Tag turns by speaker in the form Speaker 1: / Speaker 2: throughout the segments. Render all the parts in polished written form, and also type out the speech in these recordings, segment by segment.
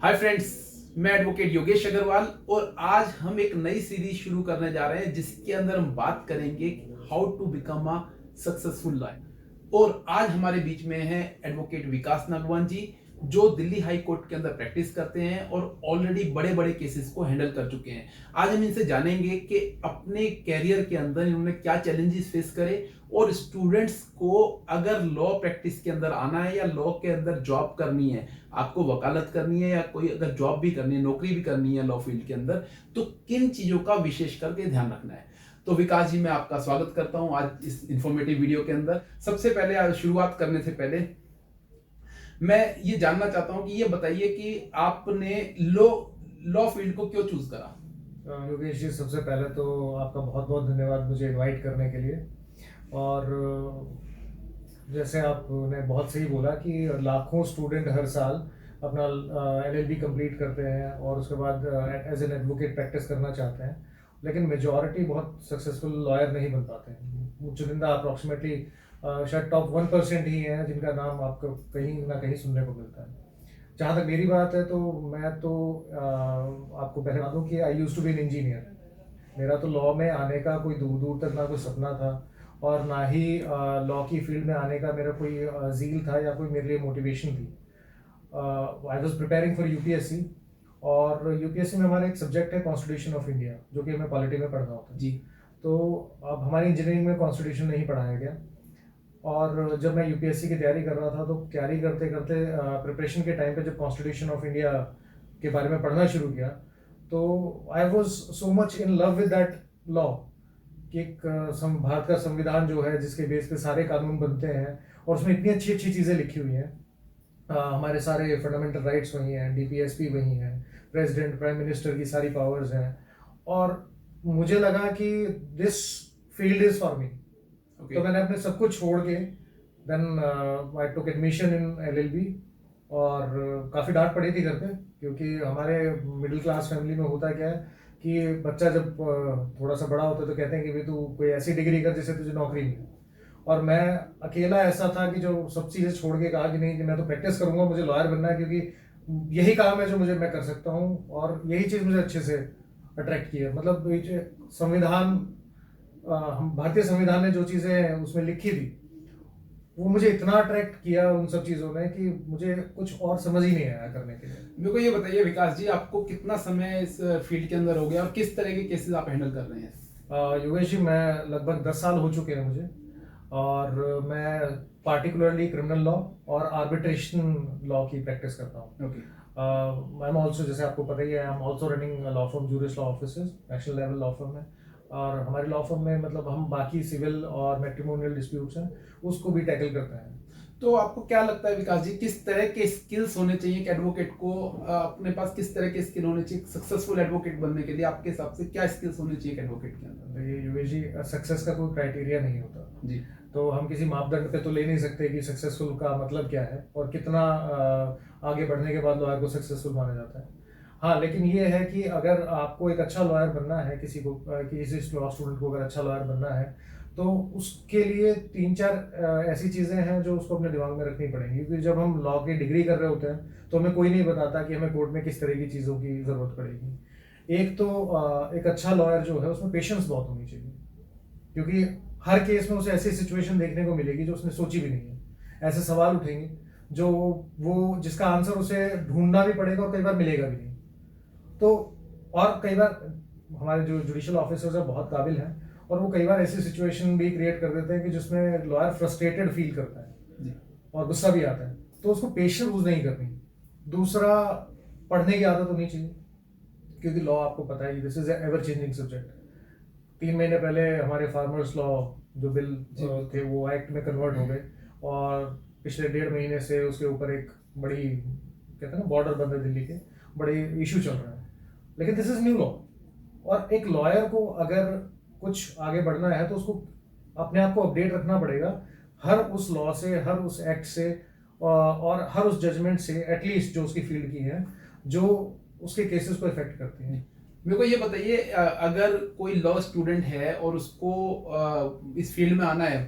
Speaker 1: Hi friends, मैं advocate Yogesh Agarwal और आज हम एक नई सीरीज शुरू करने जा रहे हैं जिसके अंदर हम बात करेंगे how to become a successful lawyer. और आज हमारे बीच में है एडवोकेट विकास नागवान जी, जो दिल्ली हाई कोर्ट के अंदर प्रैक्टिस करते हैं और ऑलरेडी बड़े बड़े केसेस को हैंडल कर चुके हैं। आज हम इनसे जानेंगे कि अपने कैरियर के अंदर इन्होंने क्या चैलेंजेस फेस करे और स्टूडेंट्स को अगर लॉ प्रैक्टिस के अंदर आना है या लॉ के अंदर जॉब करनी है, आपको वकालत करनी है या कोई अगर जॉब भी करनी है, नौकरी भी करनी है लॉ फील्ड के अंदर, तो किन चीजों का विशेष करके ध्यान रखना है। तो विकास जी, मैं आपका स्वागत करता हूं आज इस इंफॉर्मेटिव वीडियो के अंदर। सबसे पहले आज शुरुआत करने से पहले मैं ये जानना चाहता हूं कि ये बताइए कि आपने लॉ फील्ड को क्यों चूज करा।
Speaker 2: योगेश जी, सबसे पहले तो आपका बहुत बहुत धन्यवाद मुझे इनवाइट करने के लिए। और जैसे आपने बहुत सही बोला कि लाखों स्टूडेंट हर साल अपना LLB कंप्लीट करते हैं और उसके बाद एज एन एडवोकेट प्रैक्टिस करना चाहते हैं, लेकिन मेजॉरिटी बहुत सक्सेसफुल लॉयर नहीं बन पाते हैं। चुनिंदा अप्रॉक्सीमेटली शायद टॉप 1% ही हैं जिनका नाम आपको कहीं ना कहीं सुनने को मिलता है। जहाँ तक मेरी बात है तो मैं तो आपको पहले बता दूँ कि I used to be an engineer. मेरा तो लॉ में आने का कोई दूर दूर तक ना कोई सपना था और ना ही लॉ की फील्ड में आने का मेरा कोई जील था या कोई मेरे लिए मोटिवेशन थी। I was preparing for UPSC और UPSC में हमारा एक सब्जेक्ट है कॉन्स्टिट्यूशन ऑफ इंडिया, जो कि हमें पॉलिटी में पढ़ना होता है
Speaker 1: जी।
Speaker 2: तो अब हमारी इंजीनियरिंग में कॉन्स्टिट्यूशन नहीं पढ़ाया गया। और जब मैं UPSC की तैयारी कर रहा था तो तैयारी करते करते प्रिपरेशन के टाइम पे जब कॉन्स्टिट्यूशन ऑफ इंडिया के बारे में पढ़ना शुरू किया तो I was so much in love with that law कि एक भारत का संविधान जो है जिसके बेस पे सारे कानून बनते हैं और उसमें इतनी अच्छी अच्छी चीज़ें लिखी हुई हैं। हमारे सारे फंडामेंटल राइट्स वही हैं, DPSP वही हैं, प्रेसिडेंट प्राइम मिनिस्टर की सारी पावर्स हैं। और मुझे लगा कि this field is for me. तो मैंने अपने सब कुछ छोड़ के then I took admission in LLB। और काफ़ी डांट पड़ी थी घर पे, क्योंकि हमारे मिडिल क्लास फैमिली में होता क्या है कि बच्चा जब थोड़ा सा बड़ा होता है तो कहते हैं कि भाई तू कोई ऐसी डिग्री कर जिससे तुझे नौकरी मिले। और मैं अकेला ऐसा था कि जो सब चीज़ें छोड़ के कहा कि नहीं, कि मैं तो प्रैक्टिस करूंगा, मुझे लॉयर बनना है, क्योंकि यही काम है जो मैं कर सकता हूँ और यही चीज़ मुझे अच्छे से अट्रैक्ट किया। मतलब ये जो संविधान, हम भारतीय संविधान ने जो चीज़ें उसमें लिखी थी वो मुझे इतना अट्रैक्ट किया उन सब चीज़ों ने कि मुझे कुछ और समझ ही नहीं आया करने के लिए।
Speaker 1: मेरे को ये बताइए विकास जी, आपको कितना समय इस फील्ड के अंदर हो गया और किस तरह के केसेस आप हैंडल कर रहे हैं।
Speaker 2: योगेश जी, मैं लगभग 10 साल हो चुके हैं मुझे। और मैं पार्टिकुलरली क्रिमिनल लॉ और आर्बिट्रेशन लॉ की प्रैक्टिस करता हूँ। आई एम ऑल्सो, जैसे आपको पता ही है, I am also running law firm juris law offices, national level law firm है। और हमारे लॉ फर्म में मतलब हम बाकी सिविल और मैट्रिमोनियल डिस्प्यूट्स हैं उसको भी टैकल करते हैं।
Speaker 1: तो आपको क्या लगता है विकास जी, किस तरह के स्किल्स होने चाहिए कि एडवोकेट को अपने पास किस तरह के स्किल होने चाहिए सक्सेसफुल एडवोकेट बनने के लिए? आपके हिसाब से क्या स्किल्स होने चाहिए एडवोकेट के अंदर?
Speaker 2: ये योगेश जी, सक्सेस का कोई क्राइटेरिया नहीं होता
Speaker 1: जी।
Speaker 2: तो हम किसी मापदंड पे तो ले नहीं सकते कि सक्सेसफुल का मतलब क्या है और कितना आगे बढ़ने के बाद लॉयर को सक्सेसफुल माना जाता है। हाँ, लेकिन ये है कि अगर आपको एक अच्छा लॉयर बनना है, किसी लॉ स्टूडेंट को अगर अच्छा लॉयर बनना है तो उसके लिए 3-4 ऐसी चीज़ें हैं जो उसको अपने दिमाग में रखनी पड़ेंगी। क्योंकि जब हम लॉ की डिग्री कर रहे होते हैं तो हमें कोई नहीं बताता कि हमें कोर्ट में किस तरह की चीज़ों की ज़रूरत पड़ेगी। एक तो एक अच्छा लॉयर जो है उसमें पेशेंस बहुत होनी चाहिए, क्योंकि हर केस में उसे ऐसी सिचुएशन देखने को मिलेगी जो उसने सोची भी नहीं है। ऐसे सवाल उठेंगे जो वो जिसका आंसर उसे ढूंढना भी पड़ेगा और कई बार मिलेगा भी नहीं। तो और कई बार हमारे जो जुडिशियल ऑफिसर्स हैं बहुत काबिल हैं और वो कई बार ऐसी सिचुएशन भी क्रिएट कर देते हैं कि जिसमें लॉयर फ्रस्ट्रेटेड फील करता है और गुस्सा भी आता है, तो उसको पेशेंस यूज नहीं करनी। दूसरा, पढ़ने की आदत होनी चाहिए, क्योंकि लॉ आपको पता है this is ever changing subject. 3 महीने पहले हमारे फार्मर्स लॉ जो बिल थे वो एक्ट में कन्वर्ट हो गए और पिछले 1.5 महीने से उसके ऊपर एक बड़ी, कहते हैं ना, बॉर्डर बंद है दिल्ली के, बड़े इशू चल रहा है। लेकिन दिस इज न्यू लॉ और एक लॉयर को अगर कुछ आगे बढ़ना है तो उसको अपने आप को अपडेट रखना पड़ेगा हर उस लॉ से, हर उस एक्ट से और हर उस जजमेंट से, एटलीस्ट जो उसकी फील्ड की है, जो उसके केसेस को इफेक्ट करती हैं।
Speaker 1: मेरे को ये बताइए, अगर कोई लॉ स्टूडेंट है और उसको इस फील्ड में आना है,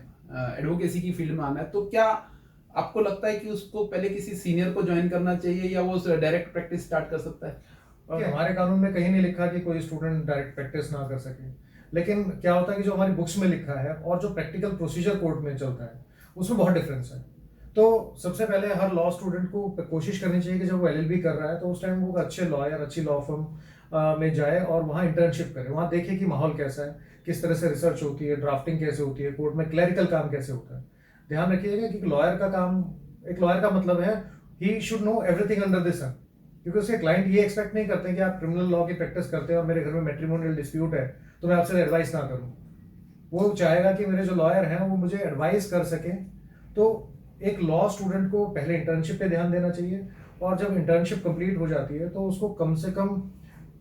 Speaker 1: एडवोकेसी की फील्ड में आना है, तो क्या आपको लगता है कि उसको पहले किसी सीनियर को ज्वाइन करना चाहिए या वो डायरेक्ट प्रैक्टिस स्टार्ट कर सकता है?
Speaker 2: और हमारे कानून में कहीं नहीं लिखा कि कोई स्टूडेंट डायरेक्ट प्रैक्टिस ना कर सके, लेकिन क्या होता है कि जो हमारी बुक्स में लिखा है और जो प्रैक्टिकल प्रोसीजर कोर्ट में चलता है उसमें बहुत डिफरेंस है। तो सबसे पहले हर लॉ स्टूडेंट को कोशिश करनी चाहिए कि जब वो एलएलबी कर रहा है तो उस टाइम वो अच्छे लॉयर, अच्छी लॉ फर्म में जाए और वहाँ इंटर्नशिप करे, वहाँ देखे कि माहौल कैसा है, किस तरह से रिसर्च होती है, ड्राफ्टिंग कैसे होती है, कोर्ट में क्लरिकल काम कैसे होता है। ध्यान रखिएगा कि एक लॉयर का मतलब है he should know everything under this sun, क्योंकि उसके क्लाइंट ये एक्सपेक्ट नहीं करते कि आप क्रिमिनल लॉ की प्रैक्टिस करते हैं और मेरे घर में मैट्रिमोनियल डिस्प्यूट है तो मैं आपसे एडवाइस ना करूं। वो चाहेगा कि मेरे जो लॉयर हैं वो मुझे एडवाइस कर सकें। तो एक लॉ स्टूडेंट को पहले इंटर्नशिप पे ध्यान देना चाहिए, और जब इंटर्नशिप कंप्लीट हो जाती है तो उसको कम से कम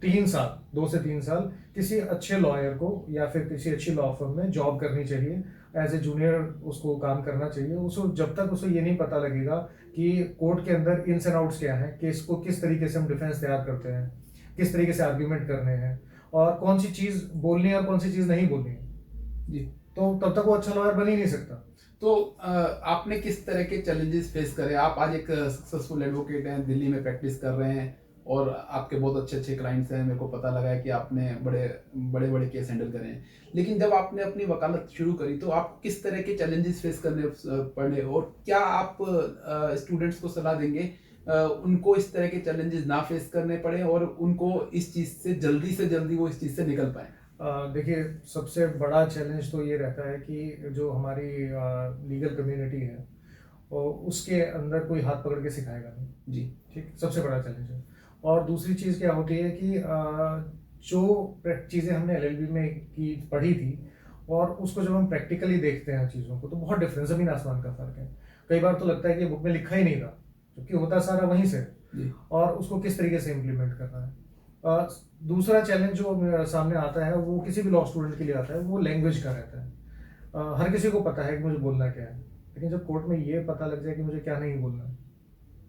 Speaker 2: 3 साल, 2 से 3 साल किसी अच्छे लॉयर को या फिर किसी अच्छी लॉ फर्म में जॉब करनी चाहिए। एज ए जूनियर उसको काम करना चाहिए। उसको जब तक उसे ये नहीं पता लगेगा कि कोर्ट के अंदर इन्स एंड आउट्स क्या है, केस को किस तरीके से हम डिफेंस तैयार करते हैं, किस तरीके से आर्ग्यूमेंट करने हैं, और कौन सी चीज़ बोलनी है और कौन सी चीज़ नहीं बोलनी है जी, तो तब तक वो अच्छा लॉयर बन ही नहीं सकता।
Speaker 1: तो आपने किस तरह के चैलेंजेस फेस करे? आप आज एक सक्सेसफुल एडवोकेट हैं, दिल्ली में प्रैक्टिस कर रहे हैं और आपके बहुत अच्छे अच्छे क्लाइंट्स हैं। मेरे को पता लगा है कि आपने बड़े बड़े केस हैंडल करे हैं। लेकिन जब आपने अपनी वकालत शुरू करी तो आप किस तरह के चैलेंजेस फेस करने पड़े, और क्या आप स्टूडेंट्स को सलाह देंगे उनको इस तरह के चैलेंजेस ना फेस करने पड़े और उनको इस चीज़ से जल्दी वो इस चीज़ से निकल पाए?
Speaker 2: देखिए, सबसे बड़ा चैलेंज तो ये रहता है कि जो हमारी लीगल कम्युनिटी है और उसके अंदर कोई हाथ पकड़ के सिखाएगा नहीं
Speaker 1: जी,
Speaker 2: ठीक, सबसे बड़ा चैलेंज है। और दूसरी चीज़ क्या होती है कि जो चीज़ें हमने एलएलबी में की पढ़ी थी और उसको जब हम प्रैक्टिकली देखते हैं चीज़ों को तो बहुत डिफरेंस, ज़मीन आसमान का फ़र्क है। कई बार तो लगता है कि बुक में लिखा ही नहीं था, क्योंकि होता सारा वहीं से, और उसको किस तरीके से इम्प्लीमेंट करना है। दूसरा चैलेंज जो मेरे सामने आता है वो किसी भी लॉ स्टूडेंट के लिए आता है, वो लैंग्वेज का रहता है। हर किसी को पता है कि मुझे बोलना क्या है, लेकिन जब कोर्ट में ये पता लग जाए कि मुझे क्या नहीं बोलना है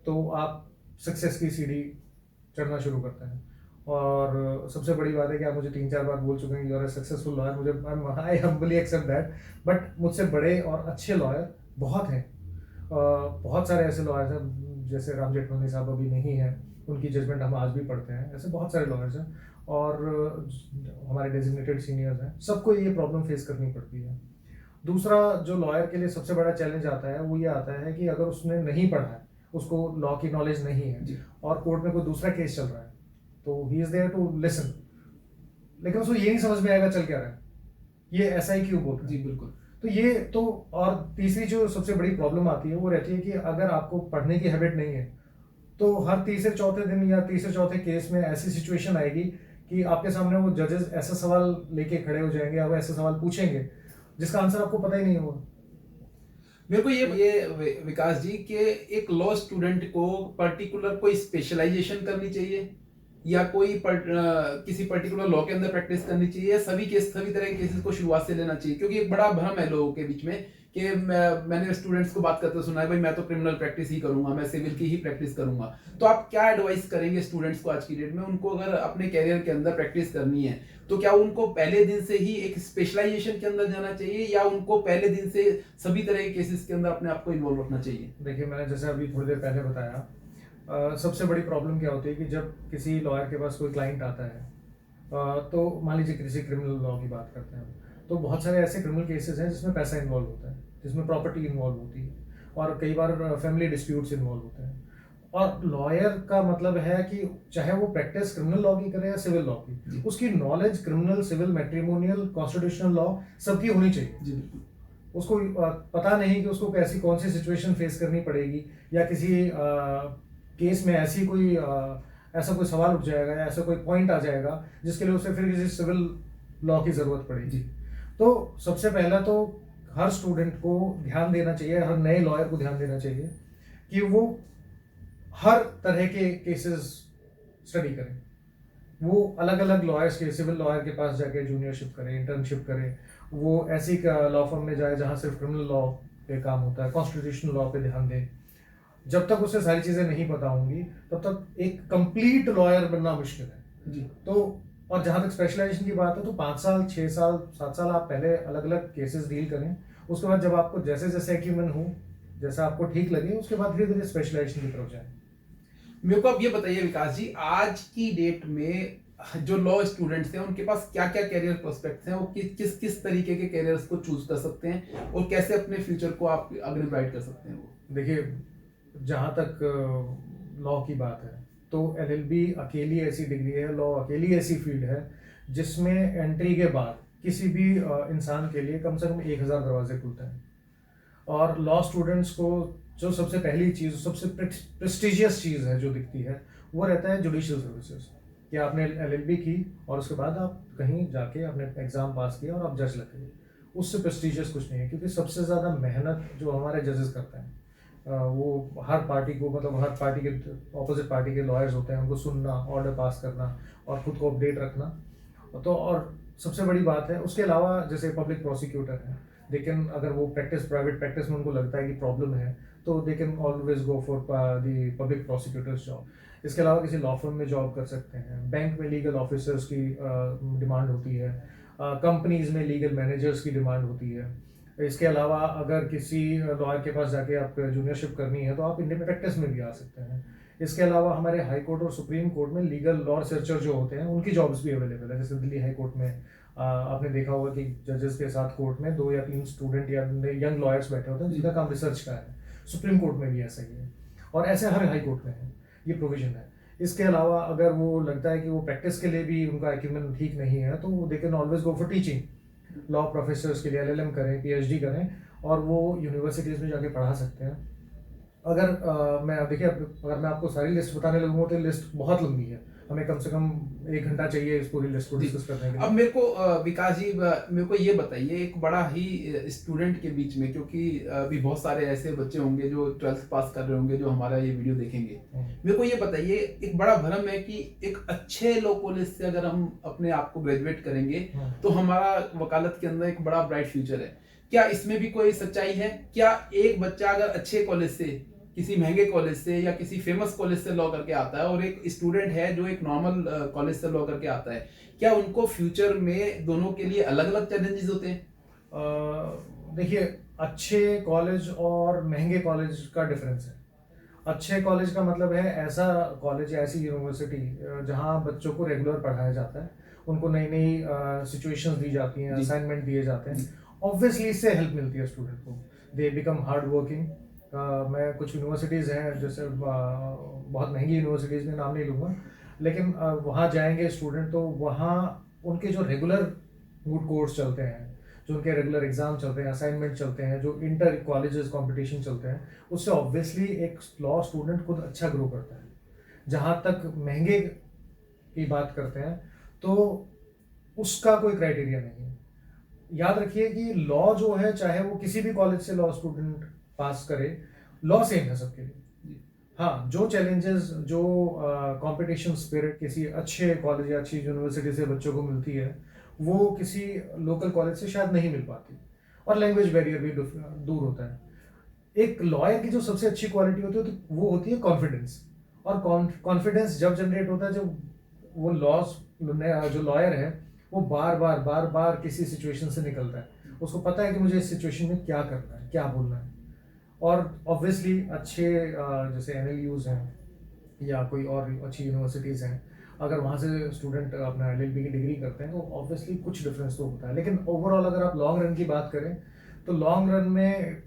Speaker 2: तो आप सक्सेस की सीढ़ी चढ़ना शुरू करते हैं। और सबसे बड़ी बात है कि आप मुझे 3-4 बार बोल चुके हैं you are a successful lawyer, मुझे I humbly accept that, but मुझसे बड़े और अच्छे लॉयर बहुत हैं। बहुत सारे ऐसे लॉयर्स हैं, जैसे राम जेठमलानी साहब अभी नहीं है, उनकी जजमेंट हम आज भी पढ़ते हैं। ऐसे बहुत सारे लॉयर्स हैं और हमारे डेजिग्नेटेड सीनियर्स हैं, सबको ये प्रॉब्लम फेस करनी पड़ती है। दूसरा जो लॉयर के लिए सबसे बड़ा चैलेंज आता है वो ये आता है कि अगर उसने नहीं पढ़ा है, उसको लॉ की नॉलेज नहीं है और कोर्ट में कोई दूसरा केस चल रहा है तो he is there to listen, लेकिन उसको ये नहीं समझ में आएगा चल क्या रहा है, ये ऐसा ही क्यों बोल रहा है।
Speaker 1: जी बिल्कुल।
Speaker 2: तो ये तो, और तीसरी जो सबसे बड़ी प्रॉब्लम आती है वो रहती है कि अगर आपको पढ़ने की हैबिट नहीं है तो हर तीसरे चौथे दिन या तीसरे चौथे केस में ऐसी सिचुएशन आएगी कि आपके सामने वो जजेस ऐसा सवाल लेके खड़े हो जाएंगे या वो ऐसे सवाल पूछेंगे जिसका आंसर आपको पता ही नहीं होगा।
Speaker 1: मेरे को ये विकास जी के एक लॉ स्टूडेंट को पर्टिकुलर कोई स्पेशलाइजेशन करनी चाहिए या किसी पर्टिकुलर लॉ के अंदर प्रैक्टिस करनी चाहिए, या सभी तरह के केसेस को शुरुआत से लेना चाहिए? क्योंकि एक बड़ा भ्रम है लोगों के बीच में कि मैंने स्टूडेंट्स को बात करते सुना है, भाई मैं तो क्रिमिनल प्रैक्टिस ही करूंगा, मैं सिविल की ही प्रैक्टिस करूंगा। तो आप क्या एडवाइस करेंगे स्टूडेंट्स को आज की डेट में? उनको अगर अपने कैरियर के अंदर प्रैक्टिस करनी है तो क्या उनको पहले दिन से ही एक स्पेशलाइजेशन के अंदर जाना चाहिए या उनको पहले दिन से सभी तरह के केसेस के अंदर अपने आप को इन्वॉल्व रखना चाहिए?
Speaker 2: देखिए, मैंने जैसे अभी थोड़ी देर पहले बताया, सबसे बड़ी प्रॉब्लम क्या होती है कि जब किसी लॉयर के पास कोई क्लाइंट आता है, तो मान लीजिए किसी क्रिमिनल लॉ की बात करते हैं तो बहुत सारे ऐसे क्रिमिनल केसेस हैं जिसमें पैसा इन्वॉल्व होता है, जिसमें प्रॉपर्टी इन्वॉल्व होती है और कई बार फैमिली डिस्प्यूट्स इन्वॉल्व होते हैं। और लॉयर का मतलब है कि चाहे वो प्रैक्टिस क्रिमिनल लॉ की करे या सिविल लॉ की, उसकी knowledge criminal, civil, matrimonial, constitutional law सबकी होनी चाहिए।
Speaker 1: जी बिल्कुल।
Speaker 2: उसको पता नहीं कि उसको कैसी कौन सी सिचुएशन फेस करनी पड़ेगी या किसी केस में ऐसी कोई ऐसा कोई सवाल उठ जाएगा या ऐसा कोई पॉइंट आ जाएगा जिसके लिए उसे फिर किसी सिविल लॉ की ज़रूरत पड़ेगी। तो सबसे पहला तो हर स्टूडेंट को ध्यान देना चाहिए, हर नए लॉयर को ध्यान देना चाहिए कि वो हर तरह के केसेस स्टडी करें। वो अलग अलग लॉयर्स के, सिविल लॉयर के पास जाके जूनियरशिप करें, इंटर्नशिप करें। वो ऐसी लॉ फर्म में जाए जहाँ सिर्फ क्रिमिनल लॉ पे काम होता है, कॉन्स्टिट्यूशनल लॉ पे ध्यान दें। जब तक उसे सारी चीज़ें नहीं पता होंगी तब तक एक कंप्लीट लॉयर बनना मुश्किल है जी। तो और जहाँ तक स्पेशलाइजेशन की बात है तो 5 साल, 6 साल, 7 साल आप पहले अलग अलग केसेस डील करें। उसके बाद जब आपको जैसे जैसे एक्यूमेंट हो जैसा आपको ठीक लगे उसके बाद धीरे धीरे स्पेशलाइजेशन की तरफ जाएं।
Speaker 1: मेरे को अब ये बताइए विकास जी, आज की डेट में जो लॉ स्टूडेंट्स हैं उनके पास क्या क्या कैरियर प्रोस्पेक्ट्स हैं, वो किस किस तरीके के कैरियर्स को चूज कर सकते हैं और कैसे अपने फ्यूचर को आप आगे ब्राइट कर सकते हैं? वो
Speaker 2: देखिए, जहाँ तक लॉ की बात है तो एलएलबी अकेली ऐसी डिग्री है, लॉ अकेली ऐसी फील्ड है जिसमें एंट्री के बाद किसी भी इंसान के लिए कम से कम 1000 दरवाजे खुलते हैं। और लॉ स्टूडेंट्स को जो सबसे पहली चीज़, सबसे प्रेस्टिजियस चीज़ है जो दिखती है, वो रहता है जुडिशियल सर्विसेज, कि आपने एलएलबी की और उसके बाद आप कहीं जाके आपने एग्ज़ाम पास किया और आप जज लग गए। उससे प्रेस्टिजियस कुछ नहीं है, क्योंकि सबसे ज़्यादा मेहनत जो हमारे जजेस करते हैं वो हर पार्टी को, मतलब हर पार्टी के ऑपोजिट पार्टी के लॉयर्स होते हैं, उनको सुनना, ऑर्डर पास करना और खुद को अपडेट रखना। तो और सबसे बड़ी बात है, उसके अलावा जैसे पब्लिक प्रोसिक्यूटर हैं, लेकिन अगर वो प्राइवेट प्रैक्टिस में उनको लगता है कि प्रॉब्लम है तो they can always go for the public prosecutors job. इसके अलावा किसी लॉ फर्म में जॉब कर सकते हैं, बैंक में लीगल ऑफिसर्स की डिमांड होती है, कंपनीज में लीगल मैनेजर्स की डिमांड होती है। इसके अलावा अगर किसी लॉयर के पास जाके आप जूनियरशिप करनी है तो आप इंडियन प्रैक्टिस में भी आ सकते हैं। इसके अलावा हमारे हाई कोर्ट और सुप्रीम कोर्ट में लीगल लॉ रिसर्चर जो होते हैं उनकी जॉब्स भी अवेलेबल है। जैसे दिल्ली हाई कोर्ट में आपने देखा होगा कि जजेस के साथ कोर्ट में 2 या 3 स्टूडेंट या यंग लॉयर्स बैठे होते हैं जिनका काम रिसर्च का है। सुप्रीम कोर्ट में भी ऐसा ही है और ऐसे हर हाई कोर्ट में है, ये प्रोविजन है। इसके अलावा अगर वो लगता है कि वो प्रैक्टिस के लिए भी उनका एक्यूमेंट ठीक नहीं है तो they can always go for teaching. Law professors के लिए एलएलएम करें, पीएचडी करें और वो यूनिवर्सिटीज़ में जाके पढ़ा सकते हैं। अगर अगर मैं आपको सारी लिस्ट बताने लगूंगा तो लिस्ट बहुत लंबी है, हमें कम से कम 1 घंटा चाहिए इस पूरी लिस्ट को डिस्कस करने के लिए।
Speaker 1: अब मेरे को विकास जी, मेरे को ये बताइए, एक बड़ा ही स्टूडेंट के बीच में, क्योंकि अभी बहुत सारे ऐसे बच्चे होंगे जो 12th पास कर रहे होंगे जो हमारा ये वीडियो देखेंगे, मेरे को ये बताइए, एक बड़ा भ्रम है कि एक अच्छे लॉ कॉलेज से अगर हम अपने आप को ग्रेजुएट करेंगे तो हमारा वकालत के अंदर एक बड़ा ब्राइट फ्यूचर है। क्या इसमें भी कोई सच्चाई है? क्या एक बच्चा अगर अच्छे कॉलेज से, किसी महंगे कॉलेज से या किसी फेमस कॉलेज से लॉ करके आता है और एक स्टूडेंट है जो एक नॉर्मल कॉलेज से लॉ करके आता है, क्या उनको फ्यूचर में दोनों के लिए अलग अलग चैलेंजेस होते हैं?
Speaker 2: देखिए, अच्छे कॉलेज और महंगे कॉलेज का डिफरेंस है। अच्छे कॉलेज का मतलब है ऐसा कॉलेज या ऐसी यूनिवर्सिटी जहाँ बच्चों को रेगुलर पढ़ाया जाता है, उनको नई नई सिचुएशंस दी जाती हैं, असाइनमेंट दिए जाते हैं। ऑब्वियसली इससे हेल्प मिलती है स्टूडेंट को, दे बिकम हार्ड वर्किंग। मैं कुछ यूनिवर्सिटीज़ हैं जैसे बहुत महंगी यूनिवर्सिटीज़ में नाम नहीं लूँगा, लेकिन वहाँ जाएंगे स्टूडेंट तो वहाँ उनके जो रेगुलर मूड कोर्स चलते हैं, जो उनके रेगुलर एग्जाम चलते हैं, असाइनमेंट चलते हैं, जो इंटर कॉलेजेस कंपटीशन चलते हैं, उससे ऑब्वियसली एक लॉ स्टूडेंट खुद अच्छा ग्रो करता है। जहाँ तक महंगे की बात करते हैं तो उसका कोई क्राइटेरिया नहीं है। याद रखिए कि लॉ जो है, चाहे वो किसी भी कॉलेज से लॉ स्टूडेंट पास करे, लॉ सेम है सबके लिए। हाँ, जो चैलेंजेस, जो कंपटीशन स्पिरिट किसी अच्छे कॉलेज या अच्छी यूनिवर्सिटी से बच्चों को मिलती है, वो किसी लोकल कॉलेज से शायद नहीं मिल पाती। और लैंग्वेज बैरियर भी दूर होता है। एक लॉयर की जो सबसे अच्छी क्वालिटी होती है तो वो होती है कॉन्फिडेंस। और कॉन्फिडेंस जब जनरेट होता है जब वो जो लॉयर है वो बार बार किसी सिचुएशन से निकलता है, उसको पता है कि मुझे इस सिचुएशन में क्या करना है, क्या बोलना है। और ऑब्वियसली अच्छे जैसे एनएलयूज हैं या कोई और अच्छी यूनिवर्सिटीज़ हैं, अगर वहाँ से स्टूडेंट अपना एलएलबी की डिग्री करते हैं तो ऑब्वियसली कुछ डिफरेंस तो होता है। लेकिन ओवरऑल अगर आप लॉन्ग रन की बात करें तो लॉन्ग रन में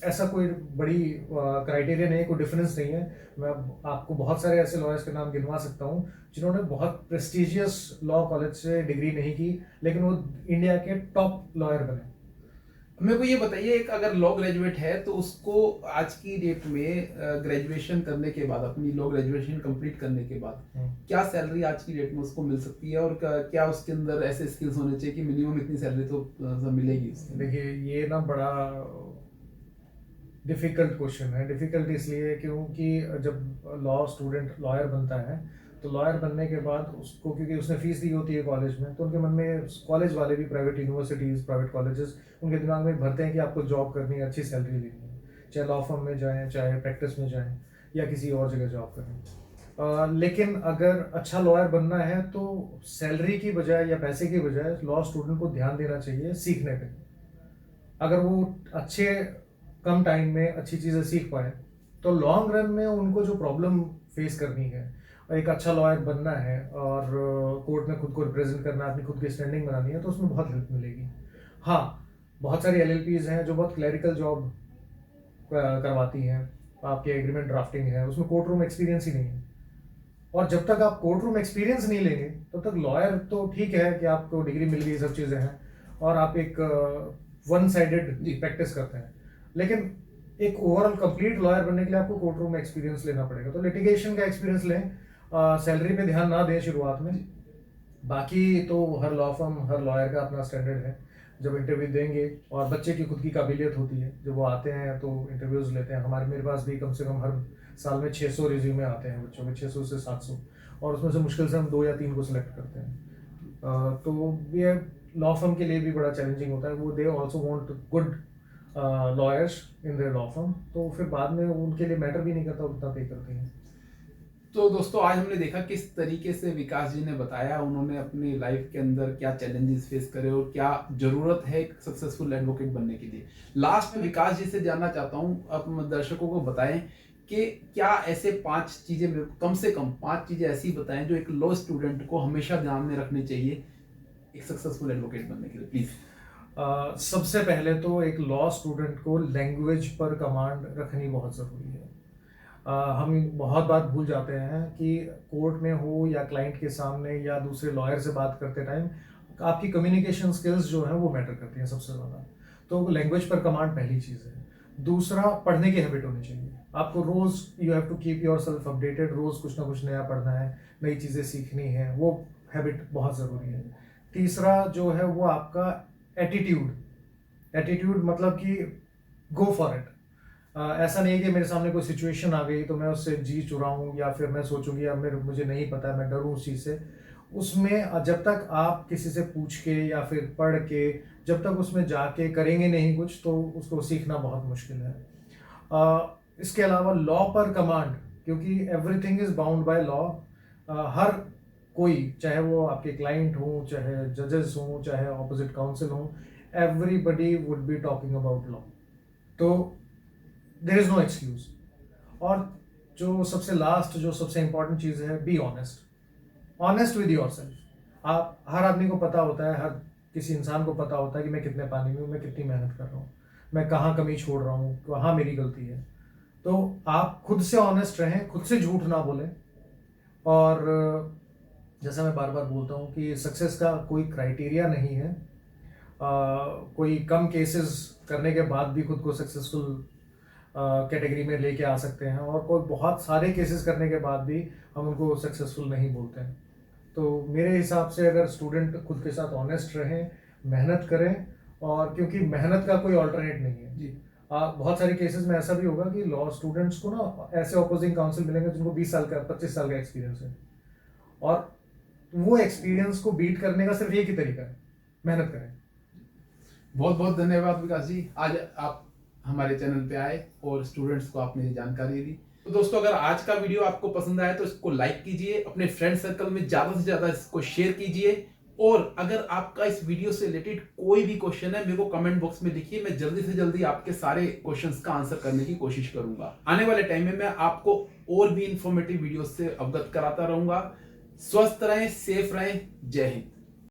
Speaker 2: ऐसा कोई बड़ी क्राइटेरिया नहीं है, कोई डिफरेंस नहीं है। मैं आपको बहुत सारे ऐसे लॉयर्स के नाम गिनवा सकता हूँ जिन्होंने बहुत प्रेस्टिजियस लॉ कॉलेज से डिग्री नहीं की लेकिन वो इंडिया के टॉप लॉयर बने।
Speaker 1: मेरे को ये बताइए, एक अगर लॉ ग्रेजुएट है तो उसको आज की डेट में ग्रेजुएशन करने के बाद, अपनी लॉ ग्रेजुएशन कंप्लीट करने के बाद क्या सैलरी आज की डेट में उसको मिल सकती है, और क्या उसके अंदर ऐसे स्किल्स होने चाहिए कि मिनिमम इतनी सैलरी तो मिलेगी?
Speaker 2: देखिए, ये ना बड़ा डिफ़िकल्ट क्वेश्चन है। डिफ़िकल्ट इसलिए क्योंकि जब लॉ स्टूडेंट लॉयर बनता है तो लॉयर बनने के बाद उसको, क्योंकि उसने फीस दी होती है कॉलेज में, तो उनके मन में, कॉलेज वाले भी, प्राइवेट यूनिवर्सिटीज़, प्राइवेट कॉलेजेस उनके दिमाग में भरते हैं कि आपको जॉब करनी है, अच्छी सैलरी लेनी है, चाहे लॉ फर्म में जाएँ, चाहे प्रैक्टिस में जाएँ या किसी और जगह जॉब करें। लेकिन अगर अच्छा लॉयर बनना है तो सैलरी की बजाय या पैसे की बजाय लॉ स्टूडेंट को ध्यान देना चाहिए सीखने पे। अगर वो अच्छे कम टाइम में अच्छी चीज़ें सीख पाए, तो लॉन्ग रन में उनको जो प्रॉब्लम फेस करनी है, एक अच्छा लॉयर बनना है और कोर्ट में खुद को रिप्रेजेंट करना है, अपनी खुद की स्टैंडिंग बनानी है, तो उसमें बहुत हेल्प मिलेगी। हाँ, बहुत सारी LLPs हैं जो बहुत क्लरिकल जॉब करवाती हैं, आपके एग्रीमेंट ड्राफ्टिंग है, उसमें कोर्ट रूम एक्सपीरियंस ही नहीं है। और जब तक आप कोर्ट रूम एक्सपीरियंस नहीं लेंगे तब तक लॉयर तो ठीक है कि आपको डिग्री मिल गई, सब चीज़ें हैं और आप एक वन साइडेड प्रैक्टिस करते हैं, लेकिन एक ओवरऑल कंप्लीट लॉयर बनने के लिए आपको कोर्ट रूम एक्सपीरियंस लेना पड़ेगा। तो लिटिगेशन का एक्सपीरियंस लें, सैलरी पे ध्यान ना दें शुरुआत में, बाकी तो हर लॉ फर्म, हर लॉयर का अपना स्टैंडर्ड है। जब इंटरव्यू देंगे, और बच्चे की खुद की काबिलियत होती है, जब वो आते हैं तो इंटरव्यूज़ लेते हैं। मेरे पास भी कम से कम हर साल में 600 रिज्यूमे आते हैं बच्चों के, 600 से 700, और उसमें से मुश्किल से हम 2 या 3 को सिलेक्ट करते हैं। तो ये लॉ फर्म के लिए भी बड़ा चैलेंजिंग होता है। वो they also want good lawyers in their law firm, तो फिर बाद में उनके लिए मैटर भी नहीं करता उतना पे करते हैं।
Speaker 1: तो दोस्तों, आज हमने देखा किस तरीके से विकास जी ने बताया उन्होंने अपनी लाइफ के अंदर क्या चैलेंजेस फेस करे और क्या जरूरत है एक सक्सेसफुल एडवोकेट बनने के लिए। लास्ट में विकास जी से जानना चाहता हूँ, आप दर्शकों को बताएं कि क्या ऐसे 5 चीजें, कम से कम 5 चीजें ऐसी बताएं जो एक लॉ स्टूडेंट को हमेशा ध्यान में रखनी चाहिए एक सक्सेसफुल एडवोकेट बनने के लिए, प्लीज।
Speaker 2: सबसे पहले तो एक लॉ स्टूडेंट को लैंग्वेज पर कमांड रखनी बहुत ज़रूरी है। हम बहुत बार भूल जाते हैं कि कोर्ट में हो या क्लाइंट के सामने या दूसरे लॉयर से बात करते टाइम आपकी कम्युनिकेशन स्किल्स जो हैं वो मैटर करती हैं सबसे ज़्यादा। तो लैंग्वेज पर कमांड पहली चीज़ है। दूसरा, पढ़ने की हैबिट होनी चाहिए। आपको रोज़ you have to keep your self updated, रोज़ कुछ ना कुछ नया पढ़ना है, नई चीज़ें सीखनी है, वो हैबिट बहुत ज़रूरी है। तीसरा जो है वो आपका एटीट्यूड मतलब कि गो फॉर इट। ऐसा नहीं है कि मेरे सामने कोई सिचुएशन आ गई तो मैं उससे जी चुराऊं या फिर मैं सोचूंगी अब मुझे नहीं पता है, मैं डरूं उस चीज़ से। उसमें जब तक आप किसी से पूछ के या फिर पढ़ के जब तक उसमें जाके करेंगे नहीं कुछ, तो उसको सीखना बहुत मुश्किल है। इसके अलावा लॉ पर कमांड, क्योंकि everything is bound by law. हर कोई, चाहे वो आपके क्लाइंट हो, चाहे जजेस हों, चाहे ऑपोजिट काउंसिल हों, everybody would be talking about law. तो देयर इज नो एक्सक्यूज। और जो सबसे लास्ट, जो सबसे इंपॉर्टेंट चीज़ है, be honest with your self. आप, हर आदमी को पता होता है, हर किसी इंसान को पता होता है कि मैं कितने पानी में हूँ, मैं कितनी मेहनत कर रहा हूँ, मैं कहाँ कमी छोड़ रहा हूँ, कहाँ मेरी गलती है। तो आप खुद से ऑनेस्ट रहें, खुद से झूठ ना बोलें। और जैसा मैं बार बार बोलता हूँ कि सक्सेस का कोई क्राइटेरिया नहीं है। कोई कम केसेस करने के बाद भी खुद को सक्सेसफुल कैटेगरी में लेके आ सकते हैं, और कोई बहुत सारे केसेस करने के बाद भी हम उनको सक्सेसफुल नहीं बोलते हैं। तो मेरे हिसाब से अगर स्टूडेंट खुद के साथ ऑनेस्ट रहें, मेहनत करें, और क्योंकि मेहनत का कोई ऑल्टरनेट नहीं है जी। बहुत सारे केसेस में ऐसा भी होगा कि लॉ स्टूडेंट्स को ना ऐसे ऑपोजिंग काउंसिल मिलेंगे जिनको 20 साल का, 25 साल का एक्सपीरियंस है, और वो एक्सपीरियंस को बीट करने का सिर्फ एक ही तरीका है, मेहनत करें।
Speaker 1: बहुत बहुत धन्यवाद विकास जी, आज आप हमारे चैनल पे आए और स्टूडेंट्स को आपने ये जानकारी दी। तो दोस्तों, अगर आज का वीडियो आपको पसंद आया तो इसको लाइक कीजिए, अपने फ्रेंड सर्कल में ज्यादा से ज्यादा इसको शेयर कीजिए, और अगर आपका इस वीडियो से रिलेटेड कोई भी क्वेश्चन है मेरे को कमेंट बॉक्स में लिखिए, मैं जल्दी से जल्दी आपके सारे क्वेश्चंस का आंसर करने की कोशिश करूंगा। आने वाले टाइम में मैं आपको और भी इंफॉर्मेटिव वीडियो से अवगत कराता रहूंगा। स्वस्थ रहें, सेफ रहें। जय हिंद।